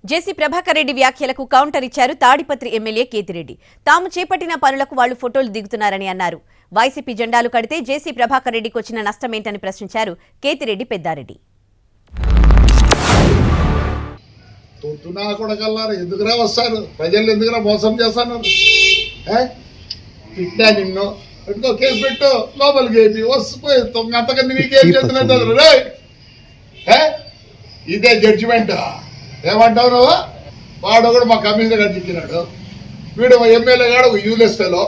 జేసీ ప్రభాకర్ రెడ్డి వ్యాఖ్యలకు కౌంటర్ ఇచ్చారు తాడిపత్రి ఎమ్మెల్యే కేతిరెడ్డి. తాము చేపట్టిన పనులకు వాళ్లు ఫోటోలు దిగుతున్నారని అన్నారు. వైసీపీ జెండాలు కడితే జేసీ ప్రభాకర్ రెడ్డికి వచ్చిన నష్టమేంటని ప్రశ్నించారు కేతిరెడ్డి పెద్దారెడ్డి. ఎందుకురా వస్తారు ప్రజలు, ఎందుకురా మోసం చేస్తాను? తిట్టా నిన్ను, పెట్టుకో కేసు పెట్టు, లోపలికి వేపి వస్తుపోయి అంతకన్నా నీకేం చేస్తున్నా? ఇదే జడ్జిమెంట్. ఏమంటావు నువ్వు? వాడు కూడా మా కమిషనర్ గారు చిక్కినాడు, వీడు మా ఎమ్మెల్యే గాడు ఒక యూజ్లెస్ ఫెలో.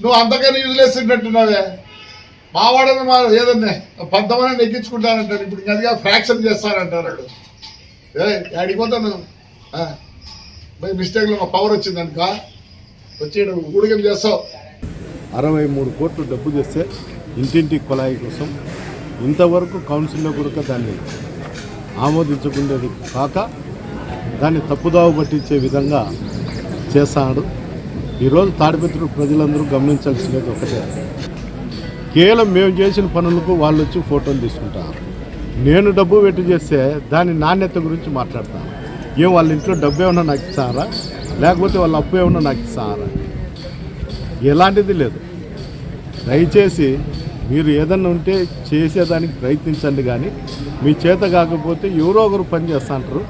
నువ్వు అంతకన్నా యూజ్లెస్ ఉన్నట్టున్నావే. మావాడని మా ఏదన్నా 10 మందిని ఎక్కించుకుంటానంటాడు. ఇప్పుడు అదిగా ఫ్రాక్షన్ చేస్తానంటారు. అడిగిపోతాను బై మిస్టేక్లో మా పవర్ వచ్చిందనుక వచ్చి ఊడిగం చేస్తావు. 63 కోట్లు డబ్బు చేస్తే ఇంటింటి కుళాయి కోసం ఇంతవరకు కౌన్సిల్లో కూడా దాన్ని ఆమోదించకుండేది కాక దాన్ని తప్పుదావ పట్టించే విధంగా చేస్తాడు. ఈరోజు తాడిపత్రి ప్రజలందరూ గమనించాల్సినది ఒకటే, కేవలం మేము చేసిన పనులకు వాళ్ళు వచ్చి ఫోటోలు తీసుకుంటారు. నేను డబ్బు పెట్టి చేస్తే దాని నాణ్యత గురించి మాట్లాడతాను. ఏం వాళ్ళ ఇంట్లో డబ్బు ఏమన్నా నాకు ఇస్తారా, లేకపోతే వాళ్ళ అప్పు ఏమన్నా నాకు ఇస్తారా? ఎలాంటిది లేదు. దయచేసి మీరు ఏదన్నా ఉంటే చేసేదానికి ప్రయత్నించండి, కానీ మీ చేత కాకపోతే ఎవరో ఒకరు పని చేస్తూ ఉంటారు.